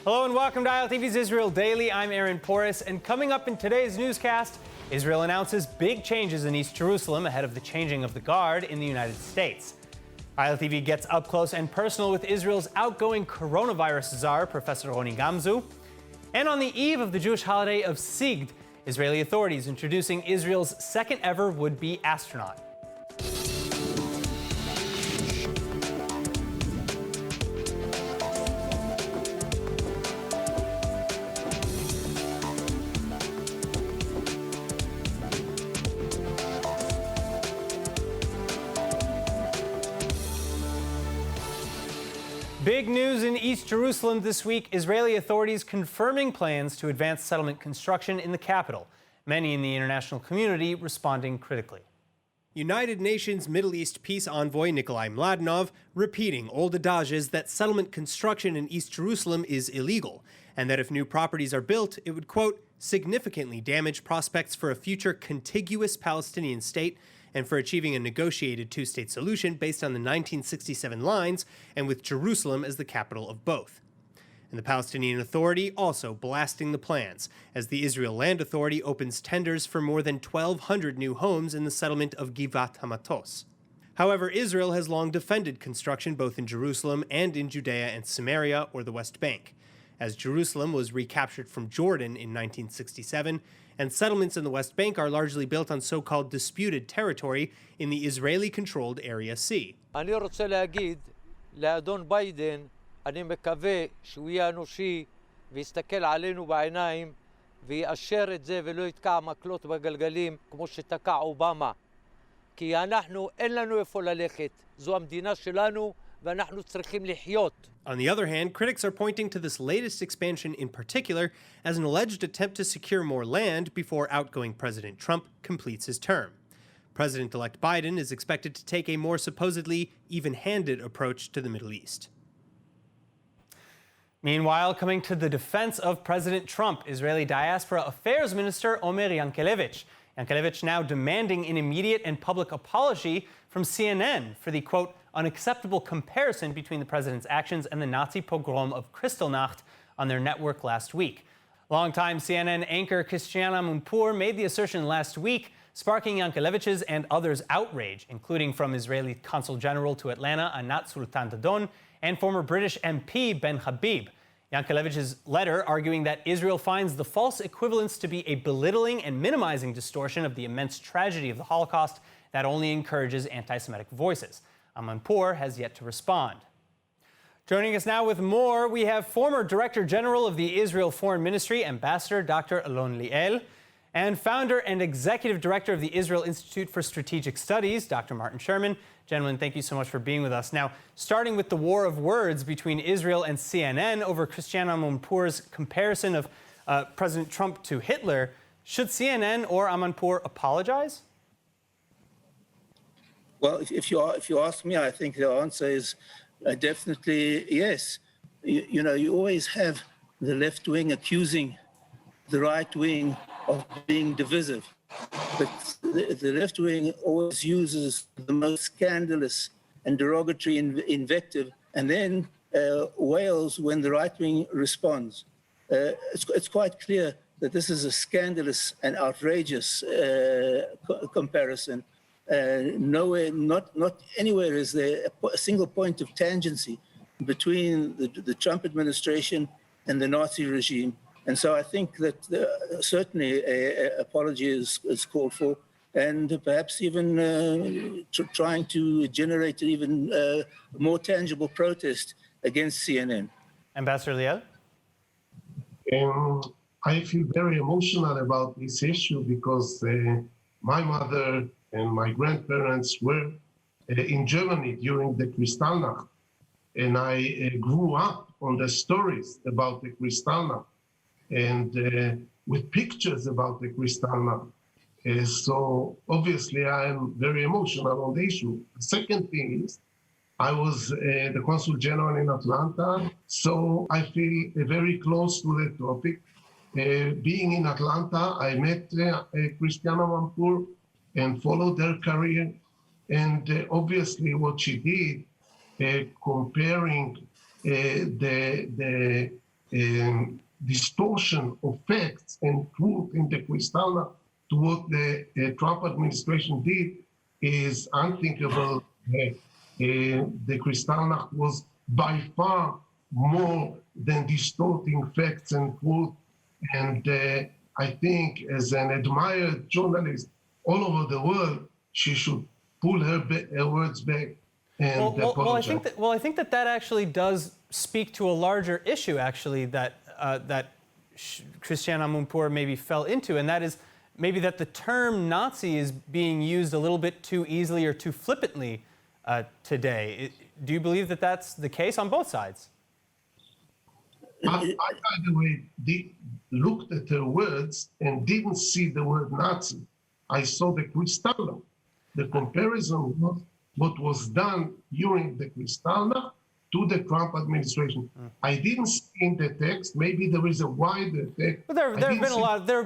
Hello and welcome to ILTV's Israel Daily. I'm Aaron Porras, and coming up in today's newscast, Israel announces big changes in East Jerusalem ahead of the changing of the guard in the United States. ILTV gets up close and personal with Israel's outgoing coronavirus czar, Professor Ronnie. And on the eve of the Jewish holiday of Sigd, Israeli authorities introducing Israel's second ever would-be astronaut. Big news in East Jerusalem this week. Israeli authorities confirming plans to advance settlement construction in the capital. Many in the international community responding critically. United Nations Middle East peace envoy Nikolai Mladenov repeating old adages that settlement construction in East Jerusalem is illegal, and that if new properties are built, it would, quote, significantly damage prospects for a future contiguous Palestinian state and for achieving a negotiated two-state solution based on the 1967 lines and with Jerusalem as the capital of both. And the Palestinian Authority also blasting the plans, as the Israel Land Authority opens tenders for more than 1,200 new homes in the settlement of Givat Hamatos. However, Israel has long defended construction both in Jerusalem and in Judea and Samaria, or the West Bank, as Jerusalem was recaptured from Jordan in 1967, and settlements in the West Bank are largely built on so-called disputed territory in the Israeli-controlled Area C. אני רוצה להגיד לאדון ביידן, אני מקווה שהוא יהיה אנושי ויסתכל עלינו בעיניים ויאשר את זה ולא יתקע מקלות בגלגלים כמו שתקע אובמה. כי אנחנו, אין לנו איפה ללכת. זו המדינה שלנו ואנחנו צריכים לחיות. On the other hand, critics are pointing to this latest expansion in particular as an alleged attempt to secure more land before outgoing President Trump completes his term. President-elect Biden is expected to take a more supposedly even-handed approach to the Middle East. Meanwhile, coming to the defense of President Trump, Israeli Diaspora Affairs Minister Omer Yankelevich. Yankelevich now demanding an immediate and public apology from CNN for the, quote, unacceptable comparison between the president's actions and the Nazi pogrom of Kristallnacht on their network last week. Longtime CNN anchor Christiana Munpour made the assertion last week, sparking Yankelevich's and others' outrage, including from Israeli Consul General to Atlanta Anat Sultan Dadon and former British MP Ben Habib. Yankelevich's letter arguing that Israel finds the false equivalence to be a belittling and minimizing distortion of the immense tragedy of the Holocaust that only encourages anti-Semitic voices. Amanpour has yet to respond. Joining us now with more, we have former Director General of the Israel Foreign Ministry, Ambassador Dr. Alon Liel, and founder and Executive Director of the Israel Institute for Strategic Studies, Dr. Martin Sherman. Gentlemen, thank you so much for being with us. Now, starting with the war of words between Israel and CNN over Christiana Amanpour's comparison of President Trump to Hitler, should CNN or Amanpour apologize? Well, if you ask me, I think the answer is definitely yes. You know, you always have the left wing accusing the right wing of being divisive, but the left wing always uses the most scandalous and derogatory invective, and then wails when the right wing responds. It's quite clear that this is a scandalous and outrageous comparison. Nowhere, not anywhere is there a single point of tangency between the Trump administration and the Nazi regime. And so I think that certainly an apology is called for, and perhaps even trying to generate even more tangible protest against CNN. Ambassador Liel? I feel very emotional about this issue because my mother and my grandparents were in Germany during the Kristallnacht, and I grew up on the stories about the Kristallnacht and with pictures about the Kristallnacht. So obviously I am very emotional on the issue. The second thing is, I was the Consul General in Atlanta, so I feel very close to the topic. Being in Atlanta, I met Christiana Amanpour and followed her career. And obviously what she did, comparing the distortion of facts and truth in the Kristallnacht to what the Trump administration did is unthinkable. The Kristallnacht was by far more than distorting facts and truth. And I think as an admired journalist all over the world, she should pull her words back and apologize. I think that actually does speak to a larger issue, actually, that Christiane Amanpour maybe fell into, and that is maybe that the term Nazi is being used a little bit too easily or too flippantly today. Do you believe that that's the case on both sides? I by the way, looked at her words and didn't see the word Nazi. I saw the Kristallnacht. The comparison was what was done during the Kristallnacht to the Trump administration. I didn't see in the text. Maybe there is a wider text. Well, there have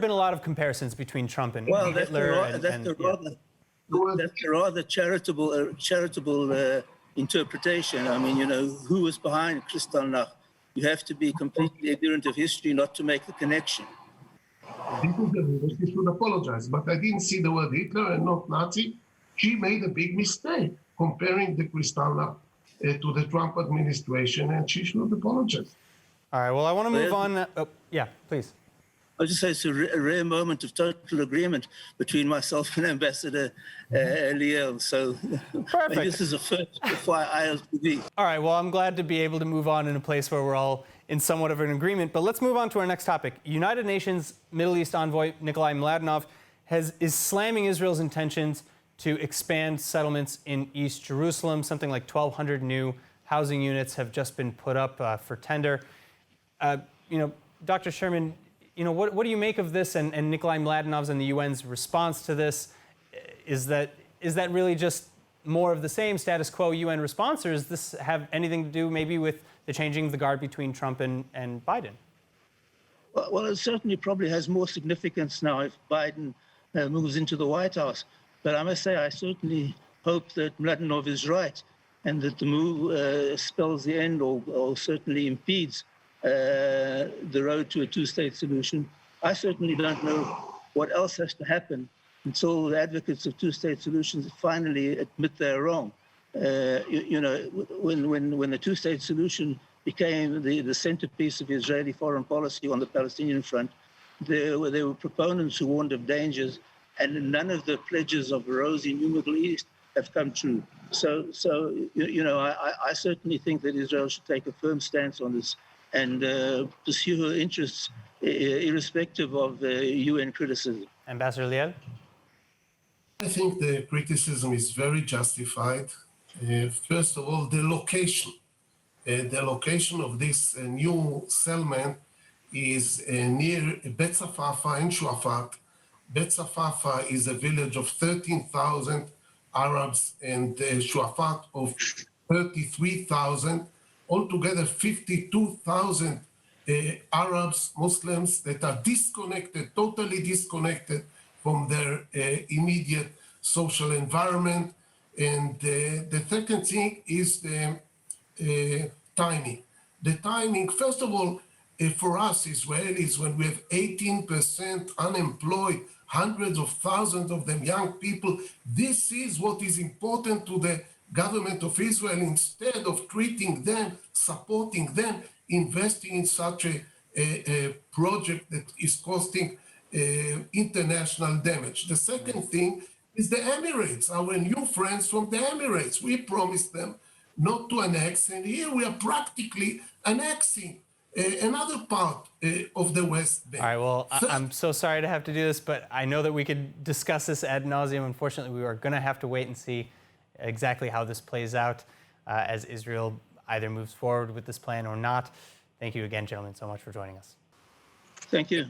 been a lot of comparisons between Trump and Hitler. That's a rather charitable interpretation. I mean, who was behind Kristallnacht? You have to be completely ignorant of history not to make the connection. She should apologize, but I didn't see the word Hitler and not Nazi. She made a big mistake comparing the Kristallnacht to the Trump administration, and she should apologize. All right, well, I want to move on. Yeah, please. I'll just say it's a rare moment of total agreement between myself and Ambassador Liel. So this is a first for ILTV. All right, well, I'm glad to be able to move on in a place where we're all in somewhat of an agreement. But let's move on to our next topic. United Nations Middle East envoy Nikolai Mladenov is slamming Israel's intentions to expand settlements in East Jerusalem. Something like 1,200 new housing units have just been put up for tender. Dr. Sherman, what do you make of this and Nikolai Mladenov's and the UN's response to this? Is that really just more of the same status quo UN response, or does this have anything to do maybe with the changing of the guard between Trump and Biden? Well, it certainly probably has more significance now if Biden moves into the White House. But I must say, I certainly hope that Mladenov is right and that the move spells the end or certainly impedes the road to a two-state solution. I certainly don't know what else has to happen until the advocates of two-state solutions finally admit they're wrong. When the two-state solution became the centerpiece of Israeli foreign policy on the Palestinian front, there were proponents who warned of dangers, and none of the pledges of a rosy new Middle East have come true. So I certainly think that Israel should take a firm stance on this and pursue her interests irrespective of UN criticism. Ambassador Liel? I think the criticism is very justified. First of all, the location. The location of this new settlement is near Bet Safafa in Shuafat. Bet Safafa is a village of 13,000 Arabs and Shuafat of 33,000. Altogether 52,000 Arabs, Muslims that are disconnected, totally disconnected from their immediate social environment. And the second thing is the timing. The timing, first of all, for us Israelis, when we have 18% unemployed, hundreds of thousands of them young people, this is what is important to the government of Israel. Instead of treating them, supporting them, investing in such a project that is costing international damage. The second thing is the Emirates, our new friends from the Emirates. We promised them not to annex, and here we are practically annexing another part of the West Bank. All right, well, I'm so sorry to have to do this, but I know that we could discuss this ad nauseum. Unfortunately, we are going to have to wait and see exactly how this plays out as Israel either moves forward with this plan or not. Thank you again, gentlemen, so much for joining us. Thank you.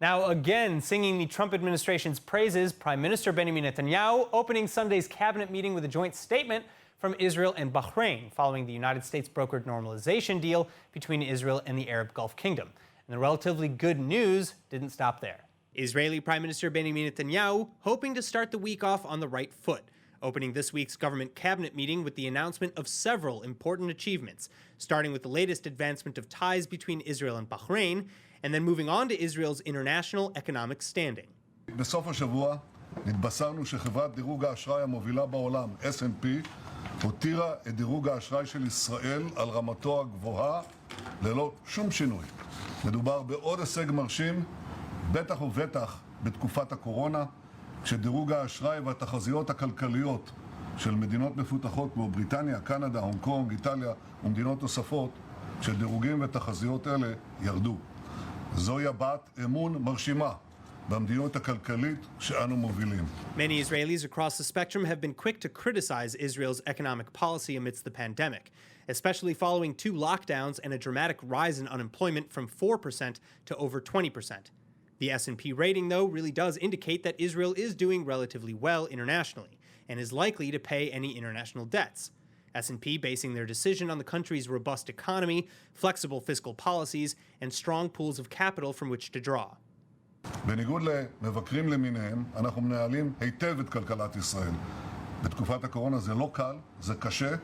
Now, again, singing the Trump administration's praises, Prime Minister Benjamin Netanyahu opening Sunday's cabinet meeting with a joint statement from Israel and Bahrain following the United States-brokered normalization deal between Israel and the Arab Gulf Kingdom. And the relatively good news didn't stop there. Israeli Prime Minister Benjamin Netanyahu hoping to start the week off on the right foot. opening this week's government cabinet meeting with the announcement of several important achievements, starting with the latest advancement of ties between Israel and Bahrain, and then moving on to Israel's international economic standing. בסוף השבוע התבשרנו שחברת דירוג האשראי המובילה בעולם, S&P, הותירה את דירוג האשראי של ישראל על רמתו הגבוהה ללא שום שינוי. מדובר בעוד הישג מרשים, בטח ובטח בתקופת הקורונה, כשדירוג האשראי והתחזיות הכלכליות של מדינות מפותחות כמו בריטניה, קנדה, הונג קונג, איטליה ומדינות נוספות, שדירוגים ותחזיות אלה ירדו. זוהי הבעת אמון מרשימה במדיניות הכלכלית שאנו מובילים. Many Israelis across the spectrum have been quick to criticize Israel's economic policy amidst the pandemic, especially following 2 lockdowns and a dramatic rise in unemployment from 4% to over 20%. The S&P rating, though, really does indicate that Israel is doing relatively well internationally and is likely to pay any international debts. S&P basing their decision on the country's robust economy, flexible fiscal policies, and strong pools of capital from which to draw. בניגוד למבקרים למיניהם, אנחנו מנהלים היטב את כלכלת ישראל. בתקופת הקורונה זה לא קל, זה קשה,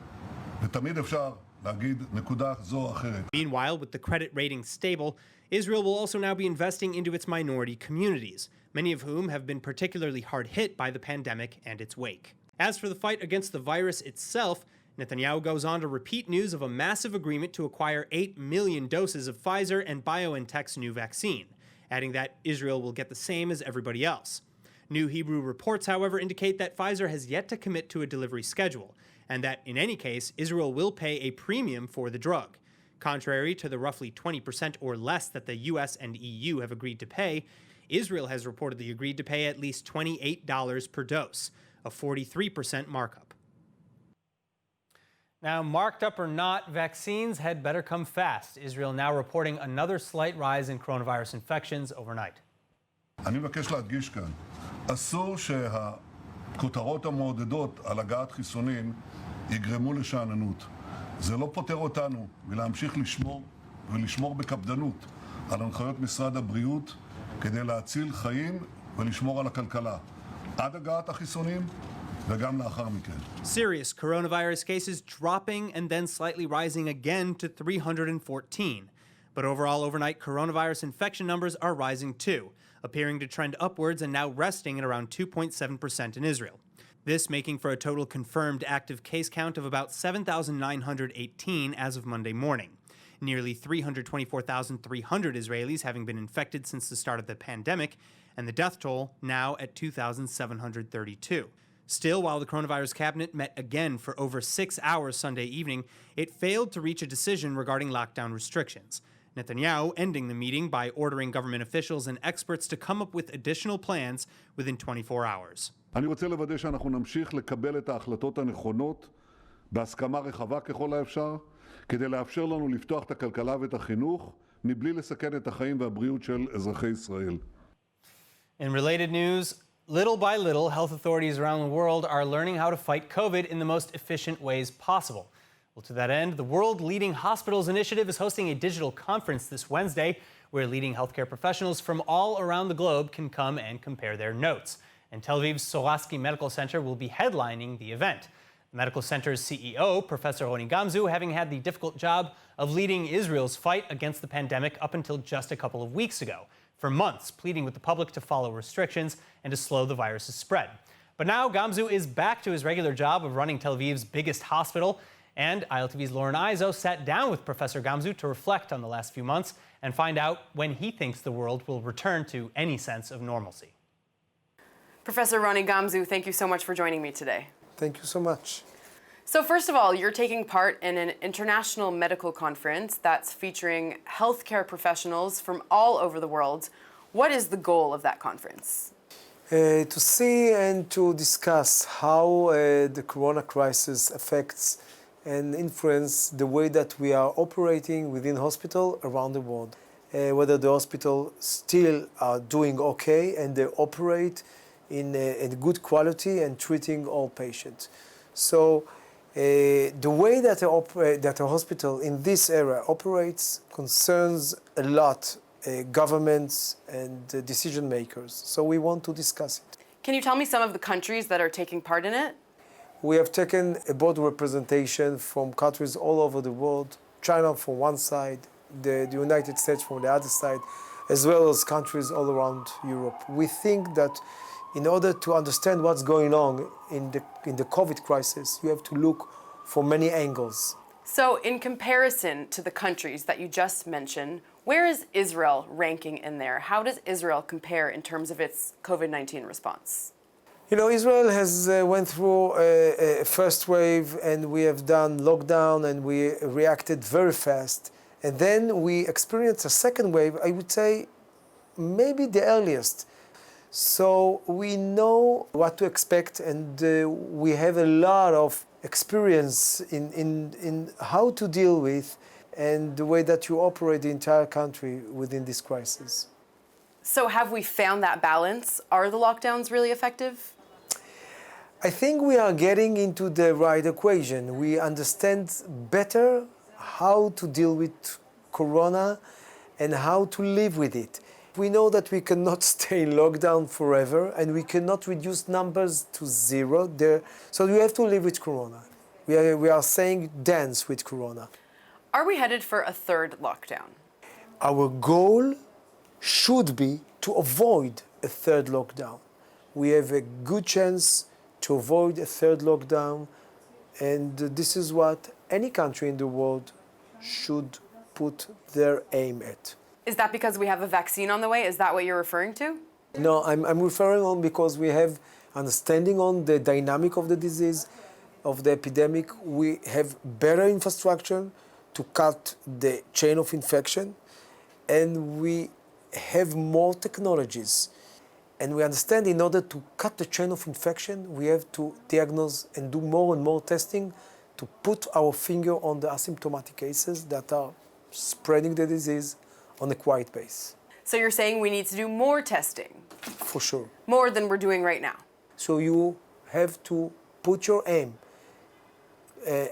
ותמיד אפשר להגיד נקודה זו או אחרת. Meanwhile, with the credit rating stable, Israel will also now be investing into its minority communities, many of whom have been particularly hard hit by the pandemic and its wake. As for the fight against the virus itself, Netanyahu goes on to repeat news of a massive agreement to acquire 8 million doses of Pfizer and BioNTech's new vaccine, adding that Israel will get the same as everybody else. New Hebrew reports, however, indicate that Pfizer has yet to commit to a delivery schedule, and that, in any case, Israel will pay a premium for the drug. Contrary to the roughly 20% or less that the US and EU have agreed to pay, Israel has reportedly agreed to pay at least $28 per dose, a 43% markup. Now, marked up or not, vaccines had better come fast. Israel now reporting another slight rise in coronavirus infections overnight. אני מבקש להדגיש כאן, אסור שהכותרות המעודדות על הגעת חיסונים יגרמו לשאננות. זה לא פותר אותנו מלהמשיך לשמור בקפדנות על הנחיות משרד הבריאות כדי להציל חיים ולשמור על הכלכלה. עד הגעת החיסונים וגם לאחר מכן. Serious coronavirus cases dropping and then slightly rising again to 314. But overall, overnight coronavirus infection numbers are rising too, appearing to trend upwards and now resting at around 2.7% in Israel. This making for a total confirmed active case count of about 7,918 as of Monday morning. Nearly 324,300 Israelis having been infected since the start of the pandemic, and the death toll now at 2,732. Still, while the coronavirus cabinet met again for over 6 hours Sunday evening, it failed to reach a decision regarding lockdown restrictions. Netanyahu ending the meeting by ordering government officials and experts to come up with additional plans within 24 hours. אני רוצה לוודא שאנחנו נמשיך לקבל את ההחלטות הנכונות בהסכמה רחבה ככל האפשר, כדי לאפשר לנו לפתוח את הכלכלה ואת החינוך, מבלי לסכן את החיים והבריאות של אזרחי ישראל. In related news, little by little, health authorities around the world are learning how to fight COVID in the most efficient ways possible. Well, to that end, the World Leading Hospitals Initiative is hosting a digital conference this Wednesday where leading healthcare professionals from all around the globe can come and compare their notes. And Tel Aviv's Soraski Medical Center will be headlining the event. The medical center's CEO, Professor Ronnie, having had the difficult job of leading Israel's fight against the pandemic up until just a couple of weeks ago, for months pleading with the public to follow restrictions and to slow the virus's spread. But now Gamzu is back to his regular job of running Tel Aviv's biggest hospital, and ILTV's Lauren Izzo sat down with Professor Gamzu to reflect on the last few months and find out when he thinks the world will return to any sense of normalcy. Professor Ronnie Gamzu, thank you so much for joining me today. Thank you so much. So first of all, you're taking part in an international medical conference that's featuring healthcare professionals from all over the world. What is the goal of that conference? To see and to discuss how the corona crisis affects and influence the way that we are operating within hospital around the world. Whether the hospital still are doing okay and they operate in good quality and treating all patients. So the way that a hospital in this area operates concerns a lot governments and decision makers. So we want to discuss it. Can you tell me some of the countries that are taking part in it? We have taken a broad representation from countries all over the world, China from one side, the United States from the other side, as well as countries all around Europe. We think that in order to understand what's going on in the COVID crisis, you have to look from many angles. So in comparison to the countries that you just mentioned, where is Israel ranking in there? How does Israel compare in terms of its COVID-19 response? You know, Israel has went through a first wave, and we have done lockdown, and we reacted very fast. And then we experienced a second wave, I would say maybe the earliest. So we know what to expect, and we have a lot of experience in how to deal with and the way that you operate the entire country within this crisis. So have we found that balance? Are the lockdowns really effective? I think we are getting into the right equation. We understand better how to deal with Corona and how to live with it. We know that we cannot stay in lockdown forever, and we cannot reduce numbers to zero there. So we have to live with Corona. We are saying dance with Corona. Are we headed for a third lockdown? Our goal should be to avoid a third lockdown. We have a good chance to avoid a third lockdown, and this is what any country in the world should put their aim at. Is that because we have a vaccine on the way? Is that what you're referring to? No, I'm referring on because we have understanding on the dynamic of the disease, of the epidemic. We have better infrastructure to cut the chain of infection, and we have more technologies. And we understand in order to cut the chain of infection, we have to diagnose and do more and more testing to put our finger on the asymptomatic cases that are spreading the disease on a quiet pace. So you're saying we need to do more testing? For sure. More than we're doing right now? So you have to put your aim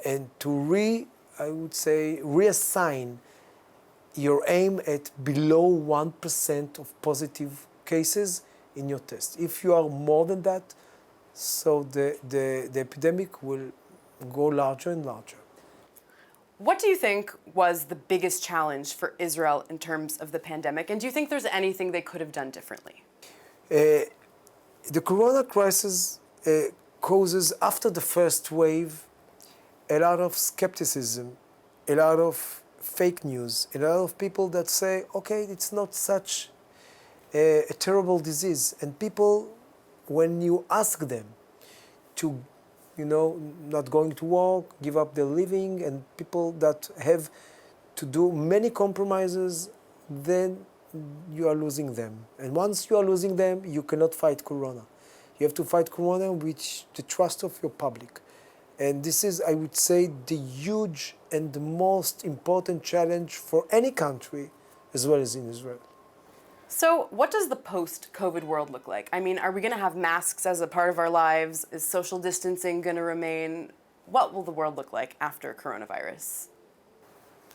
and to reassign your aim at below 1% of positive cases in your test. If you are more than that, so the epidemic will go larger and larger. What do you think was the biggest challenge for Israel in terms of the pandemic? And do you think there's anything they could have done differently? The corona crisis causes, after the first wave, a lot of skepticism, a lot of fake news, a lot of people that say, okay, it's not such a terrible disease. And people, when you ask them to not going to work, give up their living, and people that have to do many compromises, then you are losing them. And once you are losing them, you cannot fight Corona. You have to fight Corona with the trust of your public. And this is, I would say, the huge and the most important challenge for any country, as well as in Israel. So what does the post-COVID world look like? I mean, are we going to have masks as a part of our lives? Is social distancing going to remain? What will the world look like after coronavirus?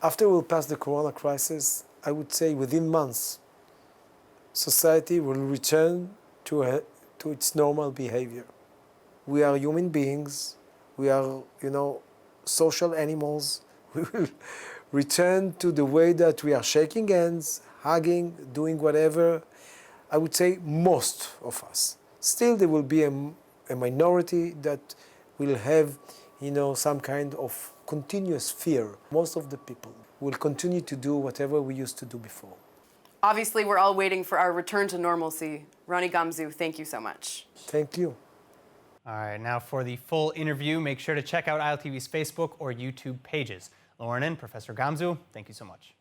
After we'll pass the corona crisis, I would say within months, society will return to its normal behavior. We are human beings. We are, social animals. We will return to the way that we are shaking hands, hugging, doing whatever. I would say most of us. Still, there will be a minority that will have, some kind of continuous fear. Most of the people will continue to do whatever we used to do before. Obviously, we're all waiting for our return to normalcy. Ronnie Gamzu, thank you so much. Thank you. All right, now for the full interview, make sure to check out ILTV's Facebook or YouTube pages. Lauren and Professor Gamzu, thank you so much.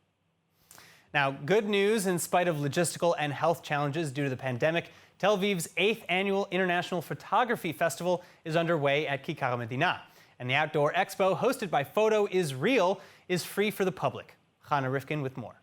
Now, good news, in spite of logistical and health challenges due to the pandemic, Tel Aviv's 8th annual International Photography Festival is underway at Kikar HaMedina. And the outdoor expo, hosted by Photo is Real, is free for the public. Chana Rifkin with more.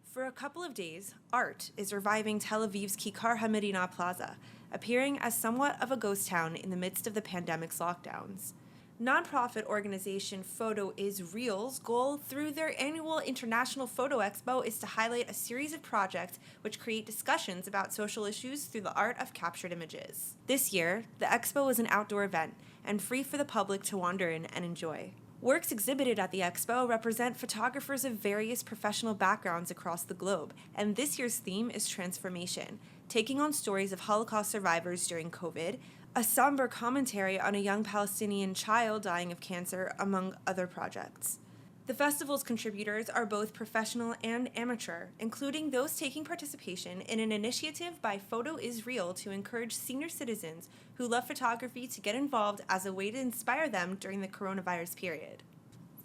For a couple of days, art is reviving Tel Aviv's Kikar HaMedina Plaza, appearing as somewhat of a ghost town in the midst of the pandemic's lockdowns. Nonprofit organization Photo Is Real's goal through their annual International Photo Expo is to highlight a series of projects which create discussions about social issues through the art of captured images. This year, the expo is an outdoor event and free for the public to wander in and enjoy. Works exhibited at the expo represent photographers of various professional backgrounds across the globe, and this year's theme is transformation, taking on stories of Holocaust survivors during COVID, a somber commentary on a young Palestinian child dying of cancer, among other projects. The festival's contributors are both professional and amateur, including those taking participation in an initiative by Photo Is Real to encourage senior citizens who love photography to get involved as a way to inspire them during the coronavirus period.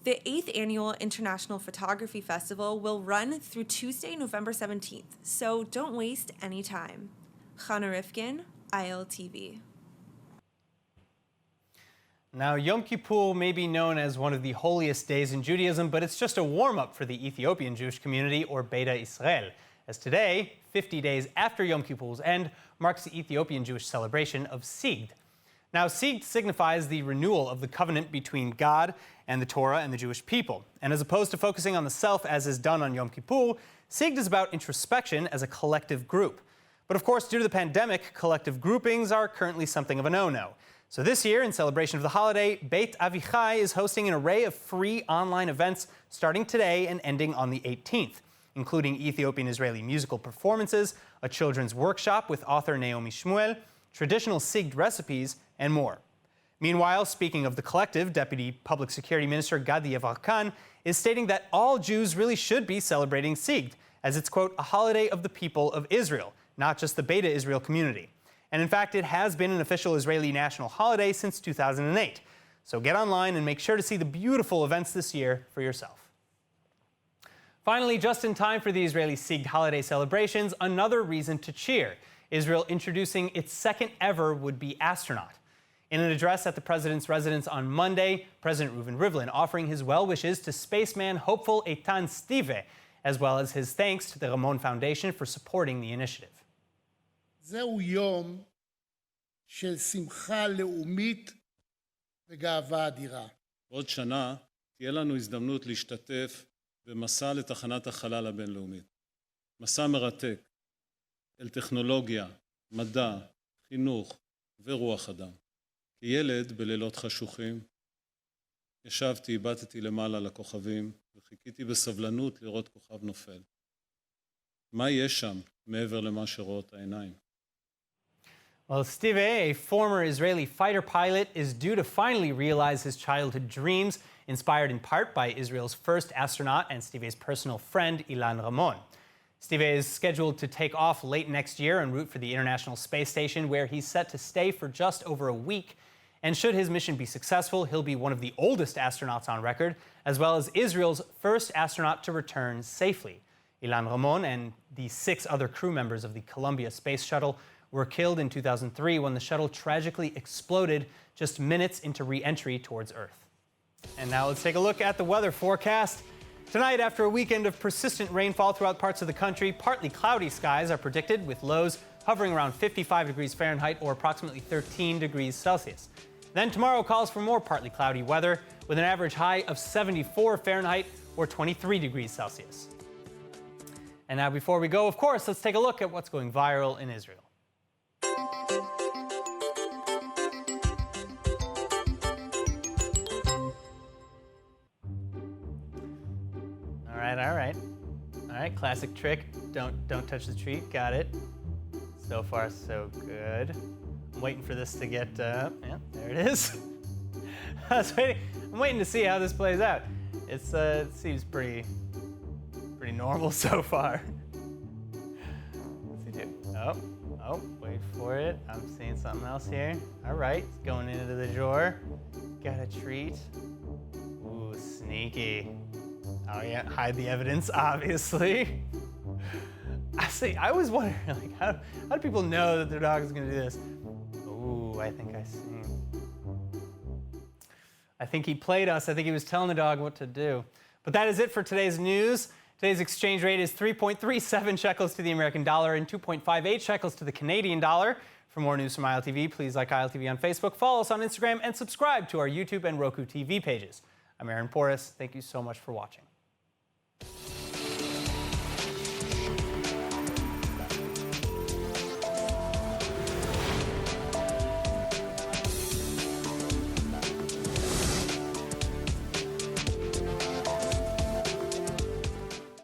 The 8th Annual International Photography Festival will run through Tuesday, November 17th, so don't waste any time. Chana Rifkin, ILTV. Now, Yom Kippur may be known as one of the holiest days in Judaism, but it's just a warm-up for the Ethiopian Jewish community, or Beta Israel, as today, 50 days after Yom Kippur's end, marks the Ethiopian Jewish celebration of Sigd. Now, Sigd signifies the renewal of the covenant between God and the Torah and the Jewish people. And as opposed to focusing on the self as is done on Yom Kippur, Sigd is about introspection as a collective group. But of course, due to the pandemic, collective groupings are currently something of a no-no. So this year, in celebration of the holiday, Beit Avichai is hosting an array of free online events starting today and ending on the 18th, including Ethiopian-Israeli musical performances, a children's workshop with author Naomi Shmuel, traditional Sigd recipes, and more. Meanwhile, speaking of the collective, Deputy Public Security Minister Gadi Yevarkan is stating that all Jews really should be celebrating Sigd, as it's, quote, a holiday of the people of Israel, not just the Beta Israel community. And in fact, it has been an official Israeli national holiday since 2008. So get online and make sure to see the beautiful events this year for yourself. Finally, just in time for the Israeli Sigd holiday celebrations, another reason to cheer. Israel introducing its second ever would-be astronaut. In an address at the president's residence on Monday, President Reuven Rivlin offering his well wishes to spaceman hopeful Eitan Stive, as well as his thanks to the Ramon Foundation for supporting the initiative. זהו יום של שמחה לאומית וגאווה אדירה. עוד שנה תהיה לנו הזדמנות להשתתף במסע לתחנת החלל הבינלאומית. מסע מרתק אל טכנולוגיה, מדע, חינוך ורוח אדם. כילד בלילות חשוכים ישבתי, הבטתי למעלה לכוכבים וחיכיתי בסבלנות לראות כוכב נופל. מה יש שם מעבר למה שרואות העיניים? Well, Stive, a former Israeli fighter pilot, is due to finally realize his childhood dreams, inspired in part by Israel's first astronaut and Stive's personal friend, Ilan Ramon. Stive is scheduled to take off late next year en route for the International Space Station, where he's set to stay for just over a week. And should his mission be successful, he'll be one of the oldest astronauts on record, as well as Israel's first astronaut to return safely. Ilan Ramon and the 6 other crew members of the Columbia Space Shuttle were killed in 2003 when the shuttle tragically exploded just minutes into re-entry towards Earth. And now let's take a look at the weather forecast. Tonight, after a weekend of persistent rainfall throughout parts of the country, partly cloudy skies are predicted, with lows hovering around 55 degrees Fahrenheit or approximately 13 degrees Celsius. Then tomorrow calls for more partly cloudy weather, with an average high of 74 Fahrenheit or 23 degrees Celsius. And now, before we go, of course, let's take a look at what's going viral in Israel. All right, classic trick. Don't touch the tree. Got it. So far, so good. I'm waiting for this to get, yeah, there it is. I'm waiting to see how this plays out. It seems pretty normal so far. What's he do? Oh, wait for it. I'm seeing something else here. All right, it's going into the drawer. Got a treat. Ooh, sneaky. Oh yeah, hide the evidence, obviously. I was wondering, like, how do people know that their dog is gonna do this? Ooh, I think I see. I think he played us. I think he was telling the dog what to do. But that is it for today's news. Today's exchange rate is 3.37 shekels to the American dollar and 2.58 shekels to the Canadian dollar. For more news from ILTV, please like ILTV on Facebook, follow us on Instagram, and subscribe to our YouTube and Roku TV pages. I'm Aaron Porras. Thank you so much for watching.